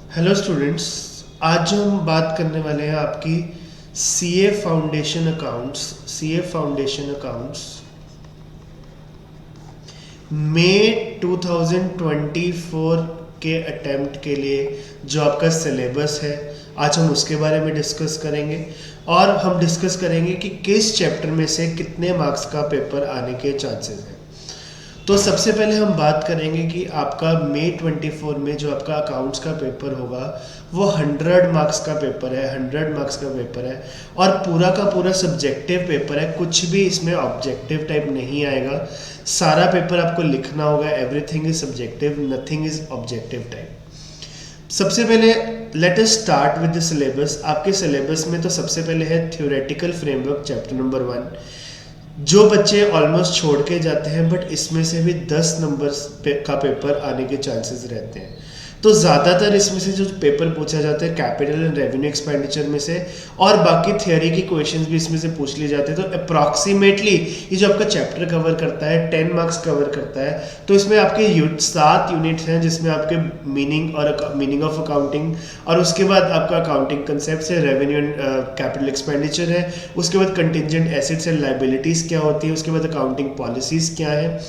Hello students. आज जो हम बात करने वाले हैं आपकी सीए फाउंडेशन अकाउंट्स मई 2024 के अटेम्प्ट के लिए जो आपका सिलेबस है, आज हम उसके बारे में डिस्कस करेंगे। और हम डिस्कस करेंगे कि किस चैप्टर में से कितने मार्क्स का पेपर आने के चांसेस हैं। तो सबसे पहले हम बात करेंगे कि आपका मई 24 में जो आपका अकाउंट्स का पेपर होगा वो 100 मार्क्स का पेपर है, 100 मार्क्स का पेपर है। और पूरा का पूरा सब्जेक्टिव पेपर है, कुछ भी इसमें ऑब्जेक्टिव टाइप नहीं आएगा। सारा पेपर आपको लिखना होगा, everything is subjective, nothing is objective type. सबसे पहले let us start with the syllabus. आपके सिलेबस में तो सबसे पहले है थ्योरेटिकल फ्रेमवर्क चैप्टर नंबर 1, जो बच्चे ऑलमोस्ट छोड़ के जाते हैं, बट इसमें से भी 10 नंबर्स का पेपर आने के चांसेस रहते हैं। तो ज़्यादातर इसमें से जो पेपर पूछा जाता है कैपिटल एंड रेवेन्यू एक्सपेंडिचर में से, और बाकी थियोरी की क्वेश्चंस भी इसमें से पूछ लिए जाते हैं। तो अप्रॉक्सीमेटली ये जो आपका चैप्टर कवर करता है 10 मार्क्स कवर करता है। तो इसमें आपके 7 यूनिट्स हैं, जिसमें आपके मीनिंग ऑफ अकाउंटिंग, और उसके बाद आपका अकाउंटिंग कंसेप्ट है, रेवेन्यू एंड कैपिटल एक्सपेंडिचर है, उसके बाद कंटिजेंट एसेट्स एंड लाइबिलिटीज़ क्या होती है, उसके बाद अकाउंटिंग पॉलिसीज़ क्या है,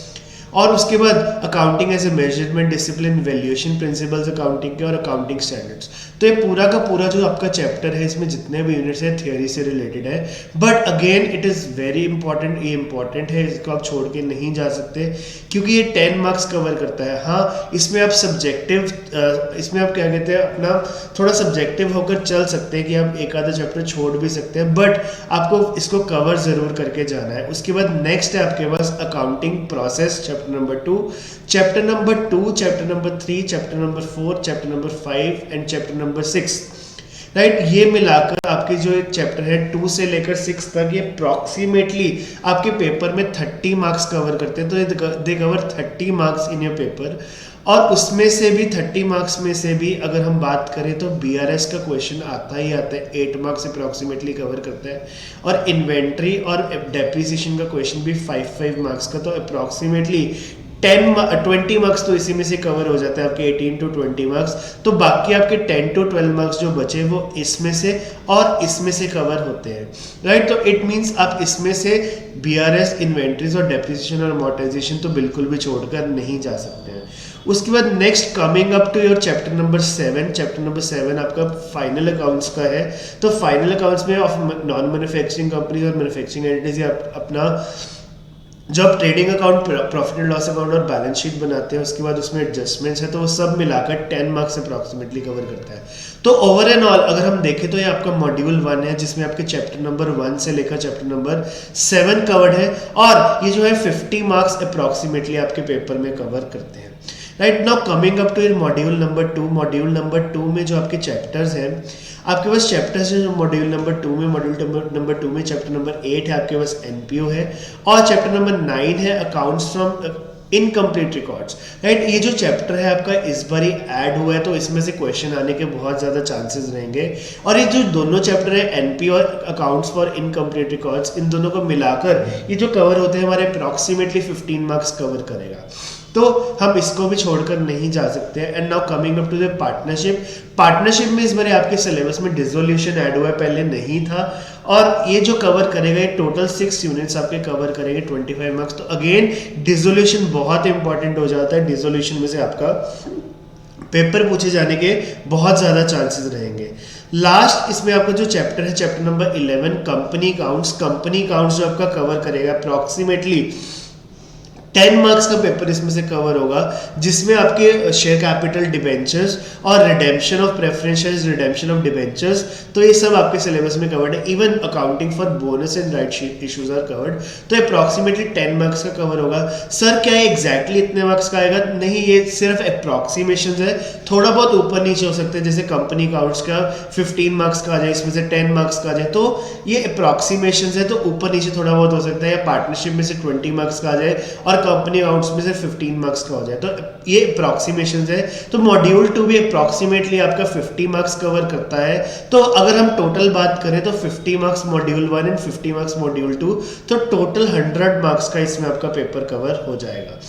और उसके बाद accounting as a measurement discipline, valuation principles accounting के, और अकाउंटिंग स्टैंडर्ड्स। तो ये पूरा का पूरा जो आपका चैप्टर है, इसमें जितने भी यूनिट्स हैं थियोरी से रिलेटेड है। But again it is very important, ये इंपॉर्टेंट है, इसको आप छोड़ के नहीं जा सकते, क्योंकि ये 10 मार्क्स कवर करता है। हाँ, इसमें आप इसमें आप क्या कहते हैं, अपना थोड़ा सब्जेक्टिव होकर चल सकते हैं कि आप एक आधा चैप्टर छोड़ भी सकते हैं, बट आपको इसको कवर ज़रूर करके जाना है। उसके बाद नेक्स्ट है आपके पास accounting process chapter number 2, chapter number 2, chapter number 3, chapter number 4, chapter number 5 and chapter number 6। Right, ये मिलाकर आपके जो एक चैप्टर है 2 से लेकर 6 तक, ये अप्रॉक्सीमेटली आपके पेपर में 30 मार्क्स कवर करते हैं। तो they cover 30 marks in your paper. और उसमें से भी 30 मार्क्स में से भी अगर हम बात करें तो बीआरएस का क्वेश्चन आता ही आता है, 8 मार्क्स अप्रॉक्सीमेटली कवर करता है। और इन्वेंट्री और डेप्रिसिएशन का क्वेश्चन भी 5 मार्क्स का, तो अप्रॉक्सीमेटली 20 मार्क्स तो इसी में से कवर हो जाता है, आपके 18 to 20 मार्क्स। तो बाकी आपके 10 to 12 मार्क्स जो बचे वो इसमें से और इसमें से कवर होते हैं। राइट, तो इट मीन्स आप इसमें से बीआरएस, इन्वेंट्रीज और डेप्रिसिएशन और अमोर्टाइजेशन तो बिल्कुल भी छोड़कर नहीं जा सकते हैं। उसके बाद next coming up to your chapter number 7। Chapter number 7 आपका फाइनल अकाउंट्स का है। तो फाइनल अकाउंट्स में ऑफ नॉन मैन्युफैक्चरिंग कंपनीज और मैन्युफैक्चरिंग एंटिटीज अपना जब आप trading account, profit and loss account और बैलेंस शीट बनाते हैं, उसके बाद उसमें एडजस्टमेंट्स है, तो वो सब मिलाकर 10 मार्क्स अप्रॉक्सीमेटली कवर करता है। तो ओवर एंड ऑल अगर हम देखें तो ये आपका मॉड्यूल 1 है, जिसमें आपके चैप्टर नंबर 1 से लेकर चैप्टर नंबर 7 कवर्ड है, और ये जो है 50 मार्क्स अप्रॉक्सीमेटली आपके पेपर में कवर करते हैं। Right, now coming up to your module number 2। Module number 2 में जो आपके चैप्टर्स हैं, आपके पास चैप्टर्स हैं जो मॉड्यूल नंबर 2 में, मॉड्यूल नंबर 2 में चैप्टर नंबर 8 है आपके पास एनपीओ है, और चैप्टर नंबर 9 है accounts from incomplete records. Right, ये जो चैप्टर है आपका इस बार ही ऐड हुआ है, तो इसमें से क्वेश्चन आने के बहुत ज़्यादा चांसेस रहेंगे। और ये जो दोनों चैप्टर है एनपी और अकाउंट्स फॉर इनकम्प्लीट रिकॉर्ड्स, इन दोनों को मिलाकर ये जो कवर होते हैं हमारे अप्रॉक्सीमेटली 15 मार्क्स कवर करेगा। तो हम इसको भी छोड़कर नहीं जा सकते हैं। And now coming up to the partnership में इस बार आपके सिलेबस में डिसोल्यूशन ऐड हुआ है, पहले नहीं था। और ये जो कवर करेगा, ये टोटल 6 यूनिट्स आपके कवर करेंगे, 25 मार्क्स। तो अगेन डिसोल्यूशन बहुत इंपॉर्टेंट हो जाता है। डिसोल्यूशन में से आपका पेपर पूछे जाने के बहुत ज़्यादा चांसेस रहेंगे। लास्ट इसमें आपका जो चैप्टर है, चैप्टर नंबर 11 कंपनी काउंट्स जो आपका कवर करेगा अप्रॉक्सीमेटली 10 मार्क्स का पेपर इसमें से कवर होगा, जिसमें आपके शेयर कैपिटल डिबेंचर्स और redemption of preference shares, redemption of debentures, तो ये सब आपके सिलेबस में कवर्ड है। Even accounting for bonus and right issues are covered. तो अप्रॉक्सीमेटली 10 मार्क्स का कवर होगा। सर क्या ये एग्जैक्टली इतने मार्क्स का आएगा? नहीं, ये सिर्फ अप्रॉक्सीमेशन है, थोड़ा बहुत ऊपर नीचे हो सकते हैं। जैसे कंपनी अकाउंट्स का 15 मार्क्स का आ जाए, इसमें से 10 मार्क्स का आ जाए, तो ये अप्रॉक्सीमेशन है, तो ऊपर नीचे थोड़ा बहुत हो सकता है। या पार्टनरशिप में से 20 मार्क्स का आ जाए और कंपनी अकाउंट्स में से 15 मार्क्स का हो जाए, तो ये अप्रॉक्सीमेशन है। तो मॉड्यूल 2 भी अप्रॉक्सीमेटली आपका 50 मार्क्स कवर करता है। तो अगर हम टोटल बात करें तो 50 marks module 1 and 50 marks module 2, तो टोटल 100 मार्क्स का इसमें आपका पेपर कवर हो जाएगा।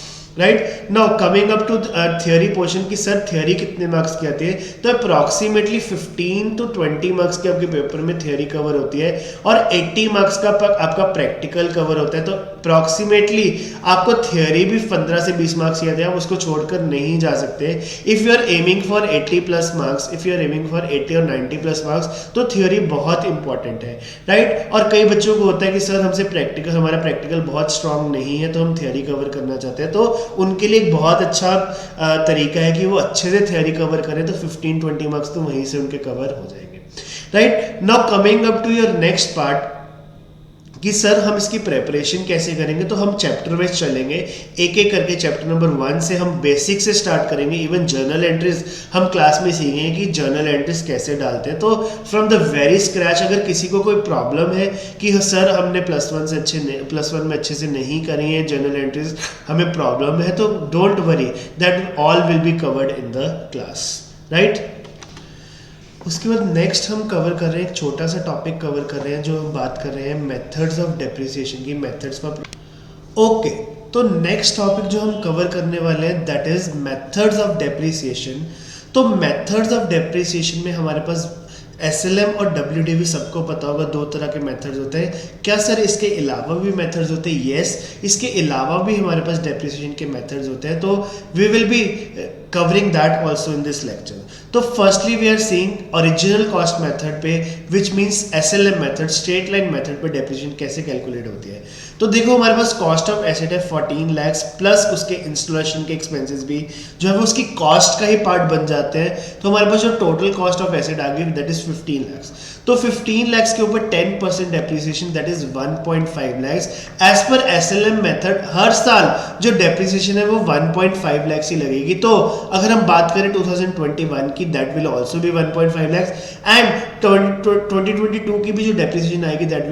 Right. Now coming up to theory portion की सर थियोरी कितने मार्क्स की आती है, तो अप्रोक्सीमेटली 15 to 20 मार्क्स के आपके पेपर में थियोरी कवर होती है और 80 मार्क्स का आपका प्रैक्टिकल कवर होता है। तो अप्रोक्सीमेटली आपको थियोरी भी 15 से 20 मार्क्स की आते हैं, आप उसको छोड़कर नहीं जा सकते। If you are aiming for 80 plus marks, if you are aiming for 80 और 90 प्लस मार्क्स, तो थियोरी बहुत इंपॉर्टेंट है, राइट। और कई बच्चों को होता है कि सर हमसे प्रैक्टिकल, हमारा प्रैक्टिकल बहुत स्ट्रांग नहीं है तो हम थियोरी कवर करना चाहते हैं, तो उनके लिए एक बहुत अच्छा तरीका है कि वो अच्छे से थियोरी कवर करें, तो 15-20 मार्क्स तो वहीं से उनके कवर हो जाएंगे, right. Now coming up to your next part कि सर हम इसकी प्रेपरेशन कैसे करेंगे, तो हम चैप्टर वाइज चलेंगे, एक एक करके। चैप्टर नंबर 1 से हम बेसिक से स्टार्ट करेंगे। इवन जर्नल एंट्रीज हम क्लास में सीखेंगे कि जर्नल एंट्रीज कैसे डालते हैं। तो फ्रॉम द वेरी स्क्रैच, अगर किसी को कोई प्रॉब्लम है कि सर हमने प्लस वन में अच्छे से नहीं करी है जर्नल एंट्रीज, हमें प्रॉब्लम है, तो don't worry, that all will be covered in the class, right. उसके बाद नेक्स्ट हम कवर कर रहे हैं, एक छोटा सा टॉपिक कवर कर रहे हैं, जो हम बात कर रहे हैं मेथड्स ऑफ डेप्रिसिएशन की, मेथड्स फॉर। ओके, तो नेक्स्ट टॉपिक जो हम कवर करने वाले हैं that is methods of depreciation. तो मेथड्स ऑफ डेप्रिसिएशन में हमारे पास SLM और WDV सबको पता होगा, दो तरह के मेथड्स होते हैं। क्या सर इसके अलावा भी मेथड्स होते हैं? यस, इसके अलावा भी हमारे पास डेप्रिसिएशन के मेथड्स होते हैं, तो we will be covering that also in this lecture. तो firstly we are seeing original cost method पे, which means SLM method, straight line method पे डेप्रिसिएशन कैसे कैलकुलेट होती है। तो देखो हमारे पास कॉस्ट ऑफ एसेट है 14 लाख प्लस उसके इंस्टॉलेशन के एक्सपेंसेस भी जो है वो उसकी कॉस्ट का ही पार्ट बन जाते हैं। तो हमारे पास जो टोटल कॉस्ट ऑफ एसेट आ गई दैट इज 15 लाख। तो 15 लाख के ऊपर 10% depreciation that is 1.5 lakh. As per SLM method हर साल जो डेप्रिसिएशन है वो 1.5 लाख ही लगेगी। तो अगर हम बात करें 2021 की, that will also be 1.5 lakh, and 2022 की भी जो डेप्रिसिएशन आएगी that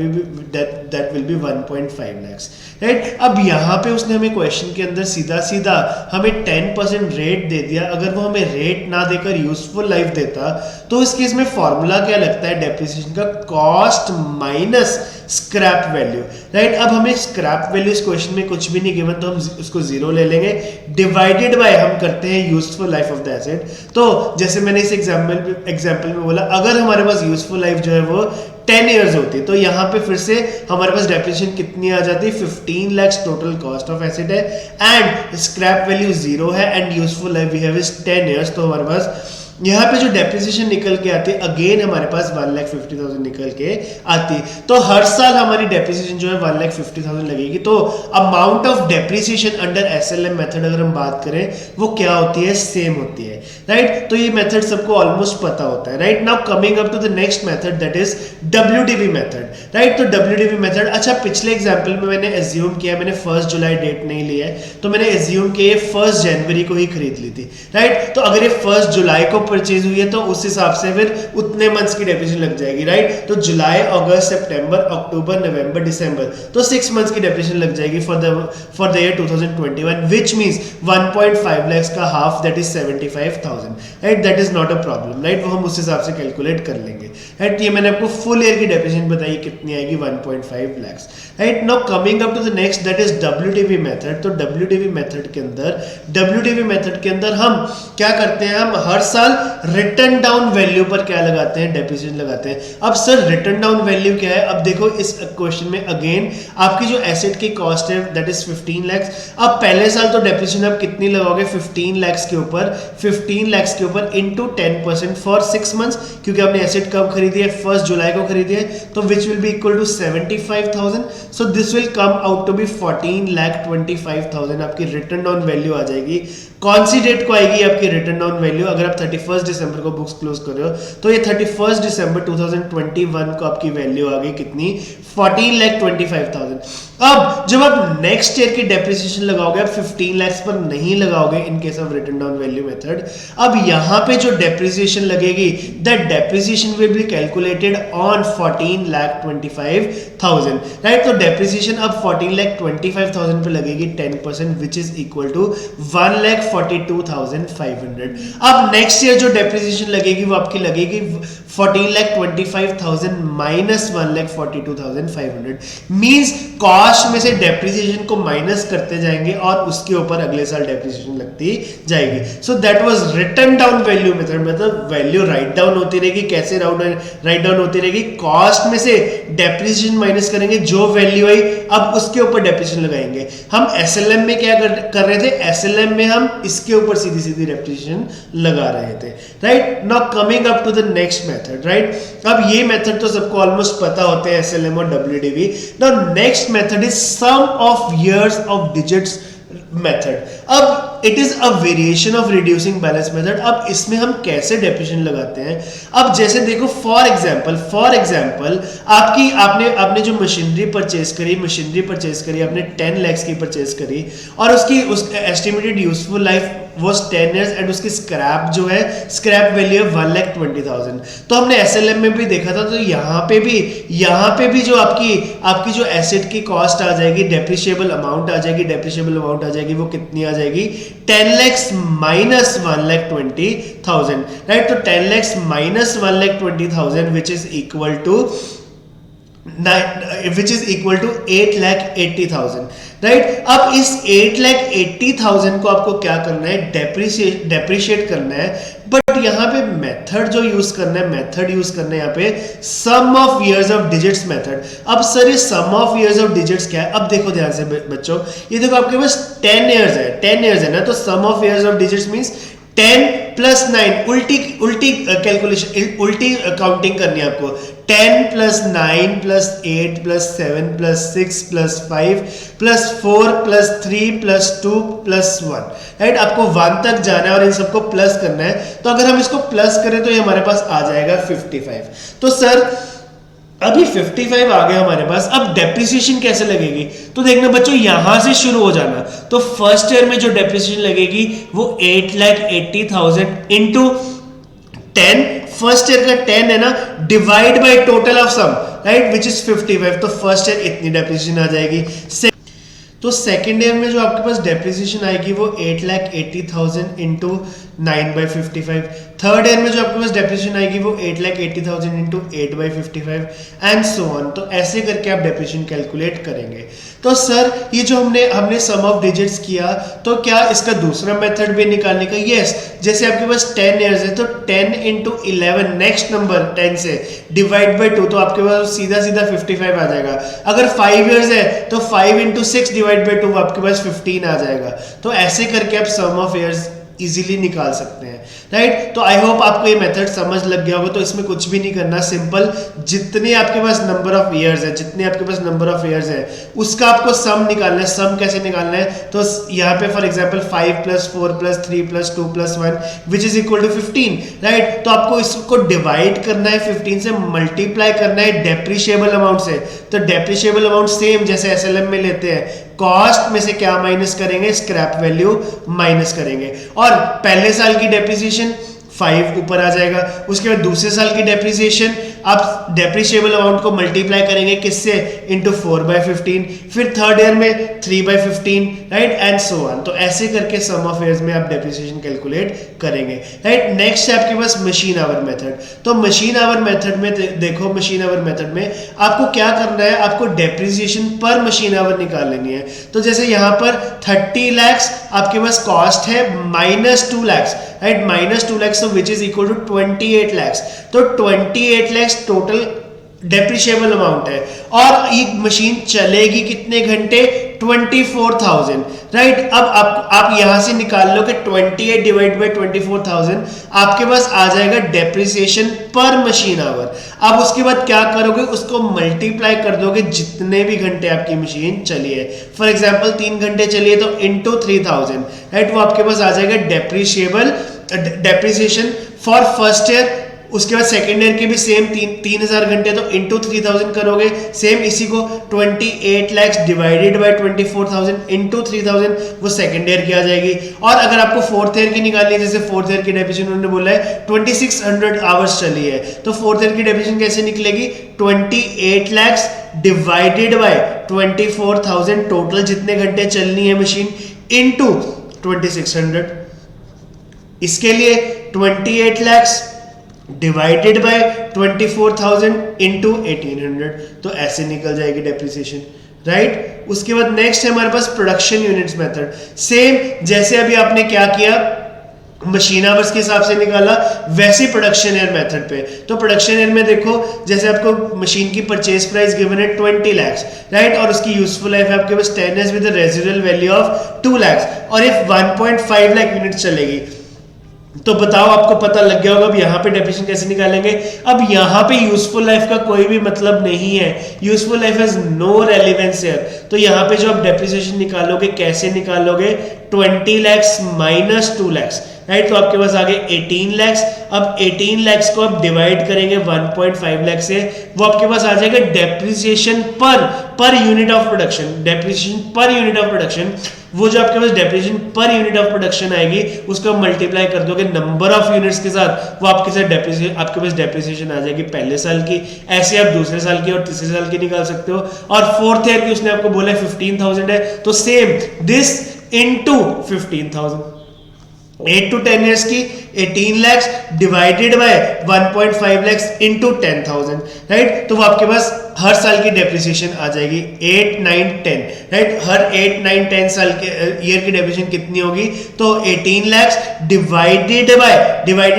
will be 1.5 lakh, right. अब यहाँ पे उसने हमें क्वेश्चन के अंदर सीधा सीधा हमें 10% रेट दे दिया। अगर वो हमें रेट ना देकर यूजफुल लाइफ देता तो इस केस में फॉर्मूला क्या लगता है डेप्रिसिएशन का? Cost minus scrap value, right. अब हमें स्क्रैप वैल्यू इस क्वेश्चन में कुछ भी नहीं गिवन, तो हम उसको 0 ले लेंगे, डिवाइडेड बाय हम करते हैं useful life of the asset. तो जैसे मैंने इस एग्जांपल में बोला, अगर हमारे पास यूजफुल लाइफ जो है वो 10 इयर्स होती है, तो यहाँ पे फिर से हमारे पास डेप्रिसिएशन कितनी आ जाती है? 15 lakh total cost of asset है, एंड स्क्रैप वैल्यू 0 है, and useful life we have is 10 years. तो हमारे पास यहाँ पे जो डेप्रिसिएशन निकल के आती है अगेन हमारे पास 1,50,000 निकल के आती है। तो हर साल हमारी डेप्रिसिएशन जो है 1,50,000 लगेगी। तो amount of depreciation under SLM method अगर हम बात करें वो क्या होती है? सेम होती है, राइट। तो ये मेथड सबको ऑलमोस्ट पता होता है, right. Now coming up to the next method that is WDV method, right. तो WDV मेथड, अच्छा पिछले एग्जांपल में मैंने एज्यूम किया, मैंने 1 जुलाई डेट नहीं ली है, तो मैंने एज्यूम किया 1 जनवरी को ही खरीद ली थी, राइट। तो अगर ये 1 जुलाई को परचेज हुई है तो उस हिसाब से फिर उतने मंथ्स की डेप्रिसिएशन लग जाएगी, राइट। तो जुलाई, अगस्त, सितंबर, अक्टूबर, नवंबर, दिसंबर, तो 6 मंथ्स की डेप्रिसिएशन लग जाएगी for the year 2021, which means 1.5 lakh का half that is 75,000, right. That is not a problem, right. वो हम उस हिसाब से कैलकुलेट कर लेंगे, राइट। ये मैंने आपको फुल ईयर की डेप्रिसिएशन बताई कितनी आएगी, 1.5 lakh, right. Now coming up to the next that is WDV method. तो WDV मेथड के अंदर हम क्या करते हैं? हम हर साल रिटर्न डाउन वैल्यू पर क्या लगाते हैं? डेप्रिसिएशन लगाते हैं। अब सर रिटर्न डाउन वैल्यू क्या है? अब देखो इस क्वेश्चन में अगेन आपकी जो एसेट की कॉस्ट है दैट इज 15 लाख। अब पहले साल तो डेप्रिसिएशन आप कितनी लगाओगे? 15 लाख के ऊपर इनटू 10% फॉर 6 मंथ्स, क्योंकि आपने एसेट कब खरीदी है? 1 जुलाई को खरीदी है, तो which will be equal to 75,000। So this will come out to be 14,25,000 आपकी रिटर्न डाउन वैल्यू आ जाएगी। कौन सी डेट को आएगी आपकी रिटर्न डाउन वैल्यू? अगर आप 31 दिसंबर को बुक्स क्लोज कर रहे हो तो ये 31 दिसंबर 2021 को आपकी वैल्यू आ गई कितनी? 14,25,000। अब जब आप नेक्स्ट ईयर की डेप्रिसिएशन लगाओगे, आप 15 लाख पर नहीं लगाओगे in case of return down value method. अब यहाँ पे जो डेप्रिसिएशन लगेगी that depreciation will be calculated on 14,25,000, right. तो डेप्रिसिएशन अब 14,25,000 पे लगेगी 10%, विच इज इक्वल टू 1,50,000 14,42,500। अब नेक्स्ट ईयर जो डेप्रिसिएशन लगेगी वो आपकी लगेगी 14,25,000 माइनस 1,42,500। मींस कॉस्ट में से डेप्रिसिएशन को माइनस करते जाएंगे और उसके ऊपर अगले साल डेप्रिसिएशन लगती जाएगी। So that was written down value method, मतलब वैल्यू राइट डाउन होती रहेगी। कैसे राइट डाउन होती रहेगी? कॉस्ट में से डेप्रिसिएशन माइनस करेंगे, जो वैल्यू आई अब उसके ऊपर डेप्रिसिएशन लगाएंगे। हम एसएलएम में क्या कर रहे थे? एसएलएम में हम इसके ऊपर सीधी सीधी डेप्रिसिएशन लगा रहे थे, right. Now coming up to the next method, right. अब ये मेथड तो सबको ऑलमोस्ट पता होते हैं, एसएलएम और WDV. Now next method is sum of years of digits method. अब it is a variation of reducing balance method. अब इसमें हम कैसे डेप्रिसिएशन लगाते हैं? अब जैसे देखो, फॉर एग्जांपल आपने जो मशीनरी परचेज करी आपने 10 lakhs की परचेज करी और उसकी estimated useful life was 10 years and उसकी स्क्रैप जो है, स्क्रैप वैल्यू है 1,20,000। तो हमने एसएलएम में भी देखा था, तो यहाँ पे भी जो आपकी जो एसेट की कॉस्ट आ जाएगी, डेप्रिशिएबल अमाउंट आ जाएगी, वो कितनी आ जाएगी? 10 lakhs माइनस 1,20,000, राइट। तो 10 lakhs minus 1,20,000 which is equal to 8,80,000, right. अब इस 8,80,000 को आपको क्या करना है? डेप्रिशिएट करना है। बट यहाँ पे मेथड जो यूज करना है यहाँ पे sum of years of digits method. अब सर ये sum of years of digits क्या है? अब देखो ध्यान से बच्चों, ये देखो आपके पास 10 इयर्स है ना, तो sum of years of digits means 10 plus 9, उल्टी कैलकुलेशन, उल्टी काउंटिंग करनी है आपको। 10 plus 9 plus 8 plus 7 plus 6 plus 5 plus 4 plus 3 plus 2 plus 1, right. आपको 1 तक जाना है और इन सबको प्लस करना है। तो अगर हम इसको प्लस करें तो ये हमारे पास आ जाएगा 55। तो सर अभी 55 आ गया हमारे पास। अब डेप्रिसिएशन कैसे लगेगी? तो देखना बच्चों, यहां से शुरू हो जाना। तो फर्स्ट ईयर में जो डेप्रिसिएशन लगेगी वो 8,80,000 इंटू 10, फर्स्ट ईयर का 10 है ना, divide by total of sum, right, which is 55। तो फर्स्ट ईयर इतनी डेप्रिसिएशन आ जाएगी। तो सेकेंड ईयर में जो आपके पास डेप्रिसिएशन आएगी वो 8,80,000 इंटू 9/55। थर्ड ईयर में जो आपके पास डेप्रिसिएशन आएगी वो 8,80,000 इंटू 8/55 एंड सो ऑन। तो ऐसे करके आप डेप्रिसिएशन कैलकुलेट करेंगे। तो सर ये जो हमने सम ऑफ डिजिट्स किया, तो क्या इसका दूसरा मेथड भी निकालने का? यस। जैसे आपके पास 10 इयर्स है तो 10 इंटू 11, नेक्स्ट नंबर 10 से डिवाइड बाई 2, तो आपके पास सीधा 55 आ जाएगा। अगर 5 इयर्स है तो 5 इंटू 6 डिवाइड बाई 2 आपके पास 15 आ जाएगा। तो ऐसे करके आप सम ऑफ इयर्स इजीली निकाल सकते हैं, राइट। तो आई होप आपको ये मेथड समझ लग गया होगा। तो इसमें कुछ भी नहीं करना, सिंपल जितने आपके पास नंबर ऑफ इयर्स है उसका आपको सम निकालना है। सम कैसे निकालना है? तो यहाँ पे for example 5 plus 4 plus 3 plus 2 plus 1 which is equal to 15, right. तो आपको इसको डिवाइड करना है 15 से, मल्टीप्लाई करना है डेप्रिशिएबल अमाउंट से। तो डेप्रिशिएबल अमाउंट सेम जैसे एसएलएम में लेते हैं, कॉस्ट में से क्या माइनस करेंगे? स्क्रैप वैल्यू माइनस करेंगे। और पहले साल की डेप्रिसिएशन 5 ऊपर आ जाएगा। उसके बाद दूसरे साल की डेप्रिसिएशन आप डेप्रिशिएबल अमाउंट को मल्टीप्लाई करेंगे किससे? इंटू 4/15। फिर थर्ड ईयर में 3/15, राइट, एंड सो ऑन। तो ऐसे करके सम ऑफ इयर्स में आप डेप्रिसिएशन कैलकुलेट करेंगे, राइट। नेक्स्ट है आपके पास मशीन आवर मेथड। तो मशीन आवर मेथड में देखो, मशीन आवर मेथड में आपको क्या करना है? आपको डेप्रिसिएशन पर मशीन आवर निकाल लेनी है। तो जैसे यहाँ पर 30 lakhs आपके पास कॉस्ट है minus 2 lakhs, right, minus 2 lakhs, which is equal to 28 lakhs। तो 28 lakhs टोटल डेप्रिशिएबल अमाउंट है। और ये मशीन चलेगी कितने घंटे? 24,000, राइट। अब आप यहां से निकाल लो कि 28 डिवाइड बाई 24,000 आपके पास आ जाएगा डेप्रिसिएशन पर मशीन आवर। अब उसके बाद क्या करोगे? उसको मल्टीप्लाई कर दोगे जितने भी घंटे आपकी मशीन चली है। फॉर एग्जांपल 3 घंटे चली है तो इंटू 3000, राइट, वो आपके पास आ जाएगा डेप्रिसिएशन फॉर फर्स्ट ईयर। उसके बाद सेकेंड ईयर के भी सेम 3,000 घंटे, तो इंटू 3000 करोगे, सेम इसी को 28 lakhs डिवाइडेड बाय 24,000 इंटू 3000, वो सेकेंड ईयर की आ जाएगी। और अगर आपको फोर्थ ईयर की निकालनी है, जैसे फोर्थ ईयर की डेफिनेशन उन्होंने बोला है 2600 आवर्स चली है, तो फोर्थ ईयर की डेफिनेशन कैसे निकलेगी? 28 lakhs डिवाइडेड बाय 24,000 टोटल जितने घंटे चलनी है मशीन इंटू 2600। इसके लिए 28 lakhs डिवाइडेड बाय 24,000 इंटू 1800, तो ऐसे निकल जाएगी डेप्रिसिएशन, राइट। उसके बाद नेक्स्ट है हमारे पास प्रोडक्शन यूनिट्स मेथड। सेम जैसे अभी आपने क्या किया, मशीन आवर्स के हिसाब से निकाला, वैसे प्रोडक्शन ईयर मेथड पे। तो प्रोडक्शन ईयर में देखो, जैसे आपको मशीन की परचेज प्राइस गिवन है 20 lakhs, राइट, और उसकी यूजफुल लाइफ है आपके पास 10 years with residual value of 2 lakhs, और इफ 1.5 लाख यूनिट चलेगी, तो बताओ, आपको पता लग गया होगा अब यहाँ पे डेप्रिसिएशन कैसे निकालेंगे। अब यहाँ पे यूजफुल लाइफ का कोई भी मतलब नहीं है, useful life has no relevance here. तो यहाँ पे जो आप डेप्रिसिएशन निकालोगे, कैसे निकालोगे, 20 lakhs माइनस 2 lakhs, राइट। तो आपके पास आ गए 18 lakhs। अब 18 lakhs को आप डिवाइड करेंगे 1.5 लाख से, वो आपके पास आ जाएगा depreciation per unit of production, depreciation per unit of production. वो जो आपके पास depreciation per unit of production आएगी, उसको मल्टीप्लाई कर दोगे नंबर ऑफ यूनिट्स के साथ, वो आपके साथ डेप्रिसिएशन, आपके पास डेप्रिसिएशन आ जाएगी पहले साल की। ऐसे आप दूसरे साल की और तीसरे साल की निकाल सकते हो। और फोर्थ ईयर की उसने आपको बोला 15,000 है, तो same this into 15,000, 8 to 10 years की 18 lakhs divided by 1.5 lakhs into 10,000, right. तो वो आपके पास हर साल की डेप्रिसिएशन आ जाएगी 8, 9, 10, राइट। हर 8, 9, 10 साल के ईयर की डेप्रिसिएशन कितनी होगी, तो 18 lakhs divided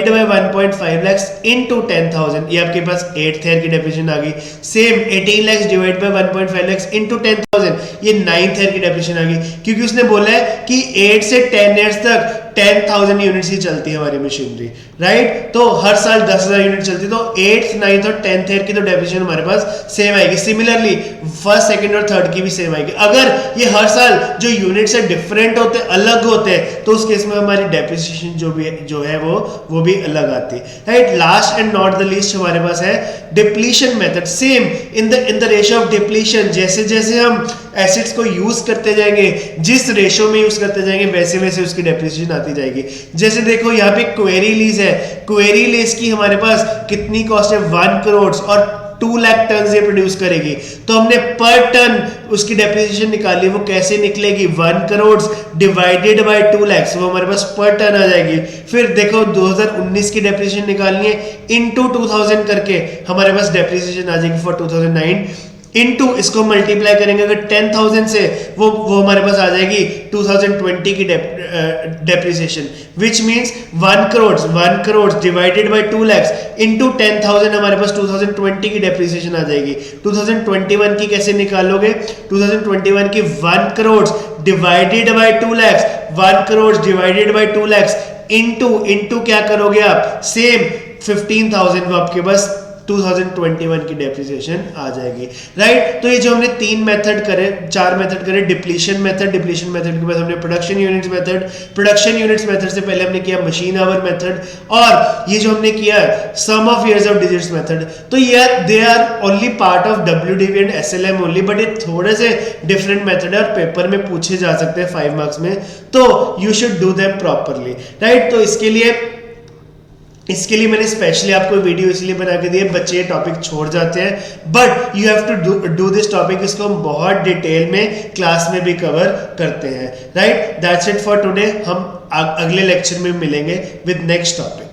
by 1.5 lakhs into 10,000, ये आपके पास 8th ईयर की डेप्रिसिएशन आ गई। Same 18 lakhs divide by 1.5 lakhs into 10,000, ये 9th ईयर की डेप्रिसिएशन आ गई, क्योंकि उसने बोला है कि 8 से 10 years तक 10,000 यूनिट्स ही चलती है हमारी मशीनरी, राइट। तो हर साल 10,000 यूनिट चलती है, तो 8th, 9th और 10th ईयर की तो डेप्रिसिएशन हमारे पास सेम आएगी। सिमिलरली फर्स्ट, सेकंड और थर्ड की भी सेम आएगी। अगर ये हर साल जो यूनिट्स है डिफरेंट होते, अलग होते हैं, तो उस केस में हमारी डेप्रिसिएशन जो है वो भी अलग आती है, right. Last and not the least हमारे पास है depletion method. Same in the ratio of depletion, जैसे जैसे हम एसिड्स को यूज करते जाएंगे, जिस रेशियो में यूज करते जाएंगे, वैसे वैसे उसकी डेप्रिसिएशन आती जाएगी। जैसे देखो यहाँ पे क्वेरी लीज है, क्वेरी लीज की हमारे पास कितनी कॉस्ट है, 1 करोड़ और 2 लाख टन ये प्रोड्यूस करेगी। तो हमने पर टन उसकी डेप्रिसिएशन निकाली, वो कैसे निकलेगी, 1 करोड़ डिवाइडेड बाय 2 लाख, वो हमारे पास पर टन आ जाएगी। फिर देखो 2019 की डेप्रिसिएशन निकालनी है, इनटू 2000 करके हमारे पास डेप्रिसिएशन आ जाएगी फॉर 2009, इनटू इसको मल्टीप्लाई करेंगे अगर 10,000 से, वो हमारे पास आ जाएगी 2020 की depreciation, which means 1 crore divided by 2 lakhs into 10,000 हमारे पास 2020 की डेप्रिसिएशन आ जाएगी। 2021 की कैसे निकालोगे, 2021 की 1 crore divided by 2 lakhs, 1 crore divided by 2 lakhs into क्या करोगे आप, सेम 15,000, वो आपके पास 2021 की डेप्रिसिएशन आ जाएगी, राइट। तो ये जो हमने 4 मेथड करे, डिप्लीशन मेथड के बाद हमने प्रोडक्शन यूनिट्स मेथड से पहले हमने किया मशीन आवर मेथड, और ये जो हमने किया sum of years of digits method. तो ये they are only part of WDV and SLM only, but ये थोड़े से डिफरेंट मेथड है और पेपर में पूछे जा सकते हैं 5 मार्क्स में, तो you should do them properly, right. तो इसके लिए मैंने स्पेशली आपको वीडियो इसलिए बना के दी है, बच्चे ये टॉपिक छोड़ जाते हैं, but you have to do this topic. इसको हम बहुत डिटेल में क्लास में भी कवर करते हैं, right. That's it for today. हम अगले लेक्चर में मिलेंगे विद नेक्स्ट टॉपिक।